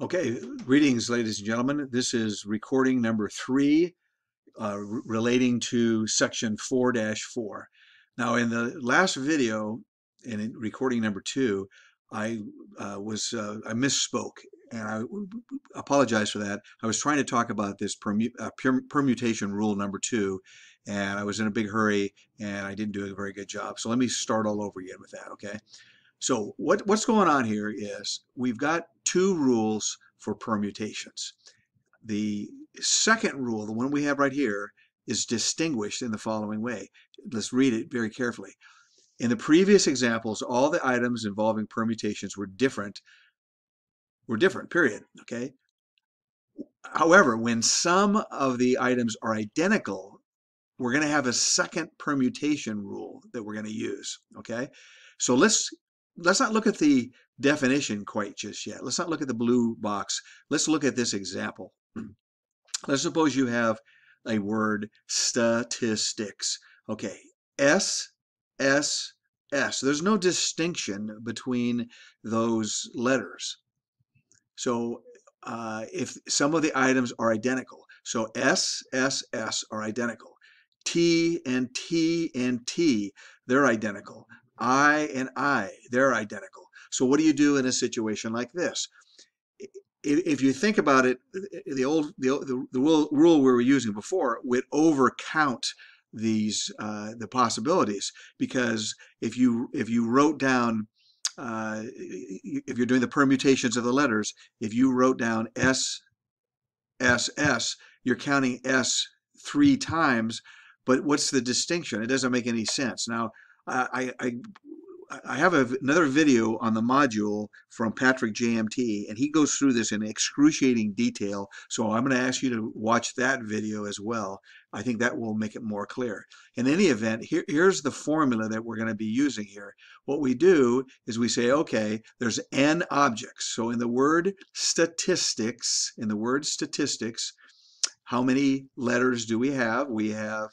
Okay, greetings, ladies and gentlemen. This is recording number 3 relating to section 4-4. Now, in the last video, and in recording number 2, I I misspoke, and I apologize for that. I was trying to talk about this permutation rule number 2, and I was in a big hurry, and I didn't do a very good job. So let me start all over again with that, okay? So what's going on here is we've got two rules for permutations. The second rule, the one we have right here, is distinguished in the following way. Let's read it very carefully. In the previous examples, all the items involving permutations were different, period. Okay. However, when some of the items are identical, we're going to have a second permutation rule that we're going to use. Okay. So let's not look at the definition quite just yet. Let's not look at the blue box. Let's look at this example. Let's suppose you have a word statistics. Okay, S, S, S. There's no distinction between those letters. So if some of the items are identical, so S, S, S are identical. T and T and T, they're identical. I and I, they're identical. So what do you do in a situation like this? If you think about it, the rule we were using before would overcount these the possibilities, because if you wrote down if you're doing the permutations of the letters, if you wrote down S, S, S, you're counting S 3 times, but what's the distinction? It doesn't make any sense. Now, I have another video on the module from Patrick JMT, and he goes through this in excruciating detail, so I'm going to ask you to watch that video as well. I think that will make it more clear. In any event, here's the formula that we're going to be using here. What we do is we say, okay, there's n objects. So in the word statistics, how many letters do we have? We have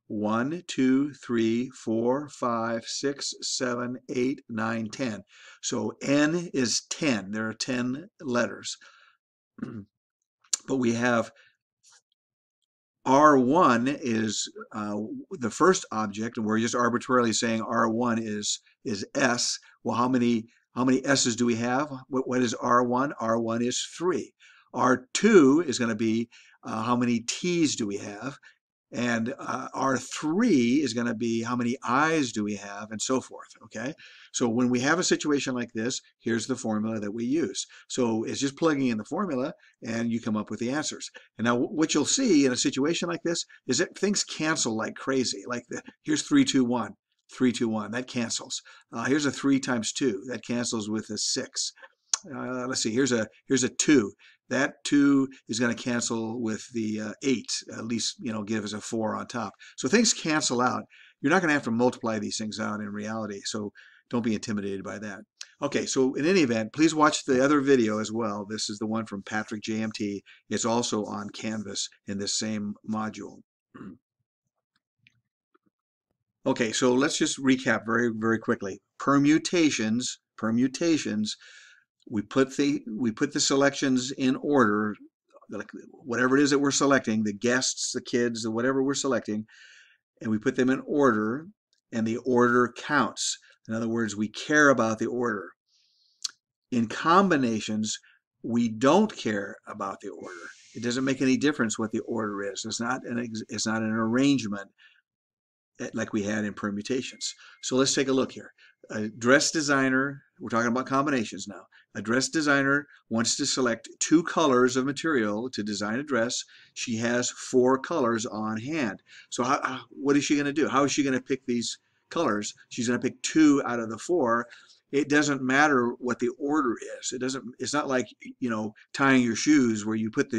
1, 2, 3, 4, 5, 6, 7, 8, 9, 10. So n is 10. There are 10 letters. But we have R1 is the first object, and we're just arbitrarily saying R1 is S. Well, how many S's do we have? What is R1? R1 is 3. R2 is going to be how many T's do we have? And R3 is going to be how many I's do we have, and so forth, okay? So when we have a situation like this, here's the formula that we use. So it's just plugging in the formula, and you come up with the answers. And now what you'll see in a situation like this is that things cancel like crazy. Like here's 3, 2, 1. 3, 2, 1, that cancels. Here's a 3 times 2, that cancels with a 6. Let's see, here's a 2. That 2 is going to cancel with the 8, at least, give us a 4 on top. So things cancel out. You're not going to have to multiply these things out in reality, so don't be intimidated by that. Okay, so in any event, please watch the other video as well. This is the one from Patrick JMT. It's also on Canvas in this same module. Okay, so let's just recap very, very quickly. Permutations, we put the selections in order, like whatever it is that we're selecting, the guests, the kids, the whatever we're selecting, and we put them in order, and the order counts. In other words, we care about the order. In combinations, we don't care about the order. It doesn't make any difference what the order is. It's not an arrangement like we had in permutations. So let's take a look here. A dress designer, we're talking about combinations now. A dress designer wants to select 2 colors of material to design a dress. She has 4 colors on hand. So what is she going to do? How is she going to pick these colors? She's going to pick 2 out of the 4. It doesn't matter what the order is. It's not like, tying your shoes where you put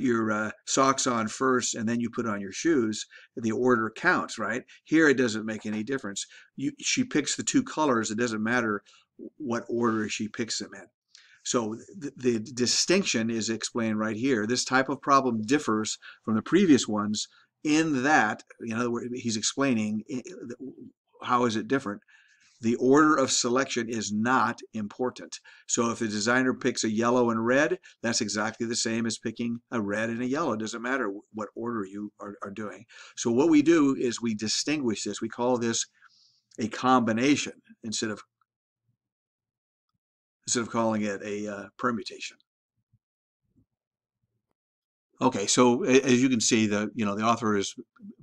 your socks on first and then you put on your shoes. The order counts, right? Here it doesn't make any difference. She picks the 2 colors. It doesn't matter what order she picks them in. So the distinction is explained right here. This type of problem differs from the previous ones in that, in other words, he's explaining how is it different. the order of selection is not important. So if the designer picks a yellow and red, that's exactly the same as picking a red and a yellow. It doesn't matter what order you are doing. So what we do is we distinguish this. We call this a combination instead of calling it a permutation. Okay, so as you can see, the author is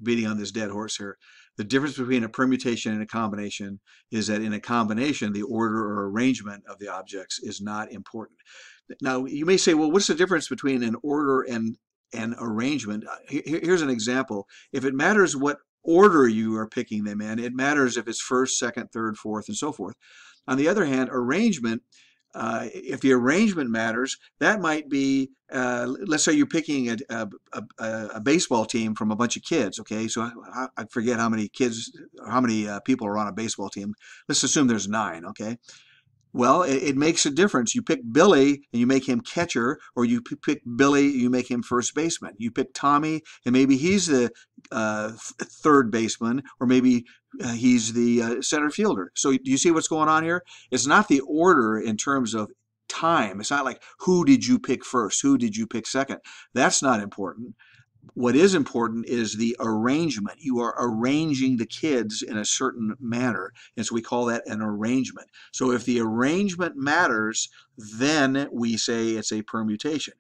beating on this dead horse here. The difference between a permutation and a combination is that in a combination, the order or arrangement of the objects is not important. Now, you may say, well, what's the difference between an order and an arrangement? Here's an example. If it matters what order you are picking them in, it matters if it's first, second, third, fourth, and so forth. On the other hand, arrangement, if the arrangement matters, that might be, let's say you're picking a baseball team from a bunch of kids, okay? So I forget how many kids, how many people are on a baseball team. Let's assume there's 9, okay? Well, it makes a difference. You pick Billy and you make him catcher, or you pick Billy, you make him first baseman. You pick Tommy and maybe he's the third baseman, or maybe he's the center fielder. So do you see what's going on here? It's not the order in terms of time. It's not like who did you pick first, who did you pick second. That's not important. What is important is the arrangement. You are arranging the kids in a certain manner, and so we call that an arrangement. So if the arrangement matters, then we say it's a permutation.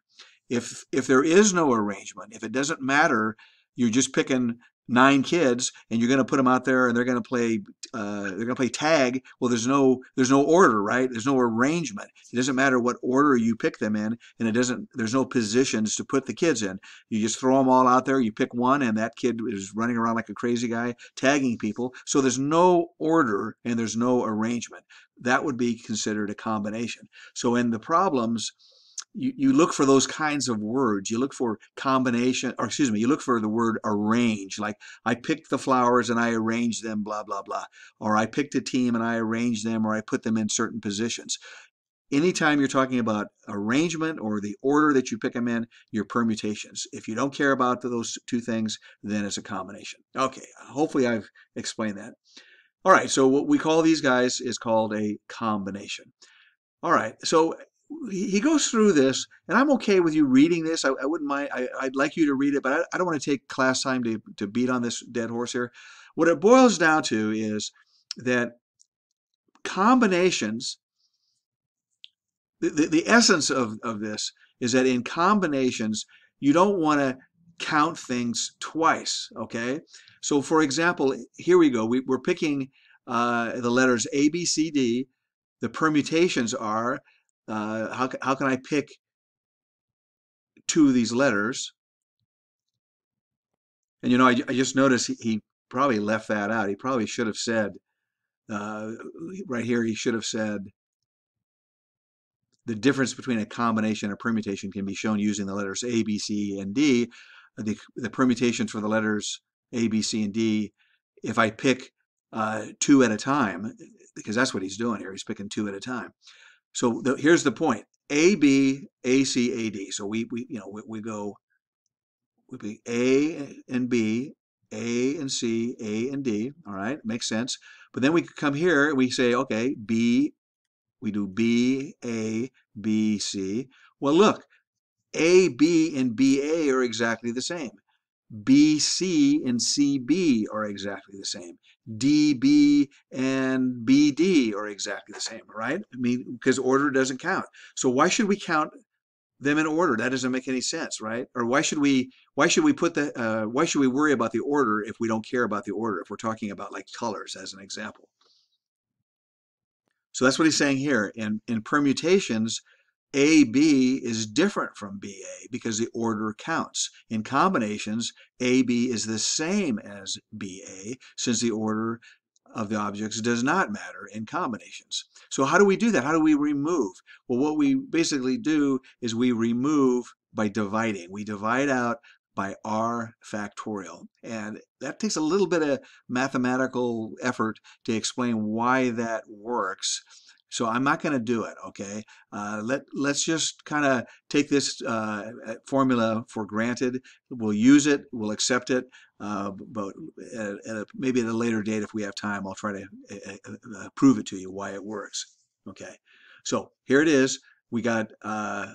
If there is no arrangement, if it doesn't matter, you're just picking 9 kids and you're going to put them out there and they're going to play tag. Well, there's no order, right? There's no arrangement. It doesn't matter what order you pick them in, and there's no positions to put the kids in. You just throw them all out there, you pick one, and that kid is running around like a crazy guy tagging people. So there's no order and there's no arrangement. That would be considered a combination. So in the problems, you look for those kinds of words. You look for combination, or excuse me, you look for the word arrange, like I picked the flowers and I arranged them, blah, blah, blah. Or I picked a team and I arranged them, or I put them in certain positions. Anytime you're talking about arrangement or the order that you pick them in, your permutations. If you don't care about those 2 things, then it's a combination. Okay, hopefully I've explained that. All right, so what we call these guys is called a combination. All right, so he goes through this, and I'm okay with you reading this. I wouldn't mind. I'd like you to read it, but I don't want to take class time to beat on this dead horse here. What it boils down to is that combinations, the essence of this is that in combinations, you don't want to count things twice, okay? So for example, here we go. We're picking the letters A, B, C, D. The permutations are, how can I pick 2 of these letters? And I just noticed he probably left that out. He probably should have said, right here, he should have said, the difference between a combination and a permutation can be shown using the letters A, B, C, and D. The permutations for the letters A, B, C, and D, if I pick 2 at a time, because that's what he's doing here, he's picking 2 at a time. So here's the point: A, B, A, C, A, D. So we go A and B, A and C, A and D. All right, makes sense. But then we come here and we say, okay, B. We do B, A, B, C. Well, look, A, B, and BA are exactly the same. BC and CB are exactly the same. DB and BD are exactly the same, right? I mean, because order doesn't count. So why should we count them in order? That doesn't make any sense, right? Or why should we worry about the order if we don't care about the order, if we're talking about like colors as an example? So that's what he's saying here. In permutations, AB is different from BA because the order counts. In combinations, AB is the same as BA since the order of the objects does not matter in combinations. So how do we do that? How do we remove? Well, what we basically do is we remove by dividing. We divide out by r factorial. And that takes a little bit of mathematical effort to explain why that works. So I'm not going to do it, okay? Let's just kind of take this formula for granted. We'll use it, we'll accept it, but maybe at a later date, if we have time, I'll try to prove it to you why it works. Okay, so here it is. We got a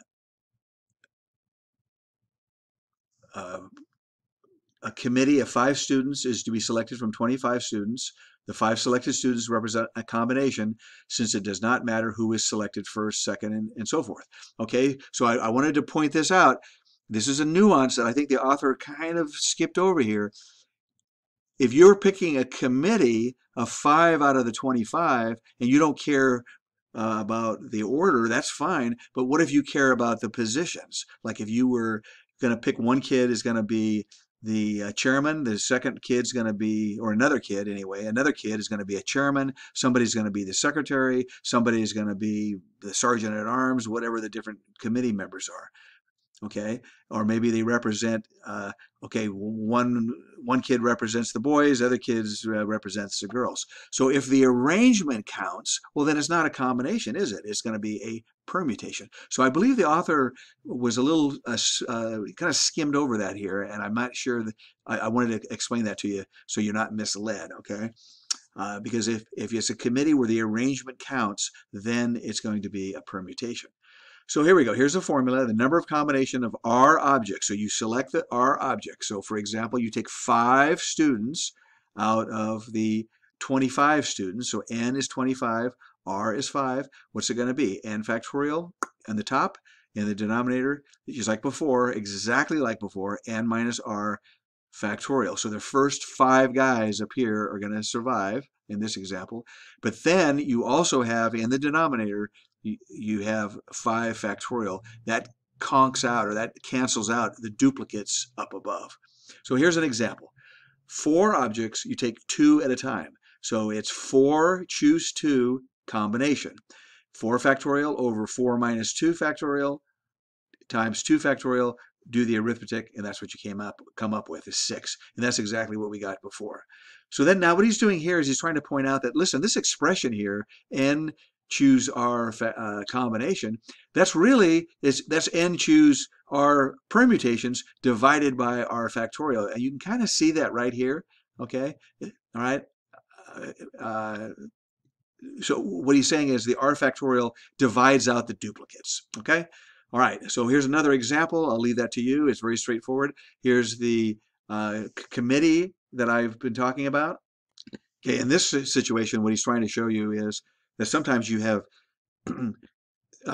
committee of 5 students is to be selected from 25 students. The 5 selected students represent a combination, since it does not matter who is selected first, second, and so forth. Okay, so I wanted to point this out. This is a nuance that I think the author kind of skipped over here. If you're picking a committee of 5 out of the 25 and you don't care about the order, that's fine. But what if you care about the positions? Like if you were going to pick one kid is going to be the chairman, the second kid's going to be, or another kid anyway, another kid is going to be a chairman, somebody's going to be the secretary, somebody is going to be the sergeant at arms, whatever the different committee members are. Okay, or maybe they represent, okay, one kid represents the boys, other kids represents the girls. So if the arrangement counts, well, then it's not a combination, is it? It's going to be a permutation. So I believe the author was a little kind of skimmed over that here, and I'm not sure that I wanted to explain that to you so you're not misled, okay? Because if it's a committee where the arrangement counts, then it's going to be a permutation. So here we go. Here's the formula, the number of combination of R objects. So you select the R object. So for example, you take 5 students out of the 25 students. So N is 25, R is 5. What's it going to be? N factorial on the top, and the denominator, just like before, exactly like before, N minus R factorial. So the first 5 guys up here are going to survive in this example. But then you also have in the denominator, you have 5 factorial. That conks out, or that cancels out the duplicates up above. So here's an example. 4 objects, you take 2 at a time. So it's 4 choose 2 combination. 4 factorial over 4 minus 2 factorial times 2 factorial, do the arithmetic, and that's what you come up with is 6. And that's exactly what we got before. So then now what he's doing here is he's trying to point out that, listen, this expression here, N choose R combination, that's N choose R permutations divided by R factorial. And you can kind of see that right here, okay? All right. So what he's saying is the R factorial divides out the duplicates, okay? All right, so here's another example. I'll leave that to you. It's very straightforward. Here's the committee that I've been talking about. Okay, in this situation, what he's trying to show you is that sometimes you have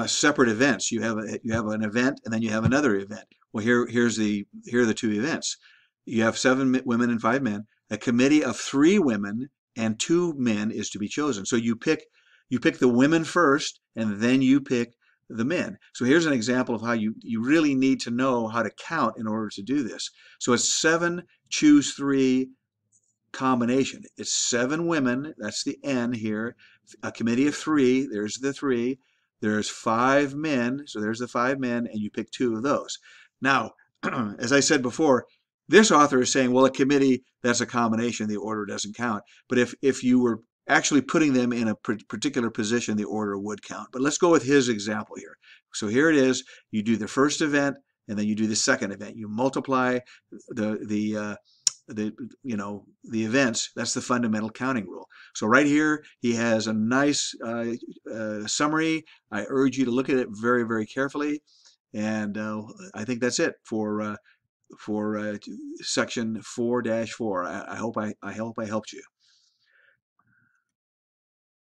separate events. You have an event, and then you have another event. Well, here are the 2 events. You have 7 women and 5 men. A committee of 3 women and 2 men is to be chosen. So you pick the women first, and then you pick the men. So here's an example of how you really need to know how to count in order to do this. So it's 7 choose 3 combination. It's 7 women, that's the N here, a committee of 3, there's the 3, there's 5 men, so there's the 5 men, and you pick 2 of those. Now, as I said before, this author is saying, well, a committee, that's a combination, the order doesn't count. But if you were actually putting them in a particular position, the order would count. But let's go with his example here. So here it is. You do the first event, and then you do the second event. You multiply the events. That's the fundamental counting rule. So right here, he has a nice summary. I urge you to look at it very, very carefully. And I think that's it for section 4-4. I hope I helped you.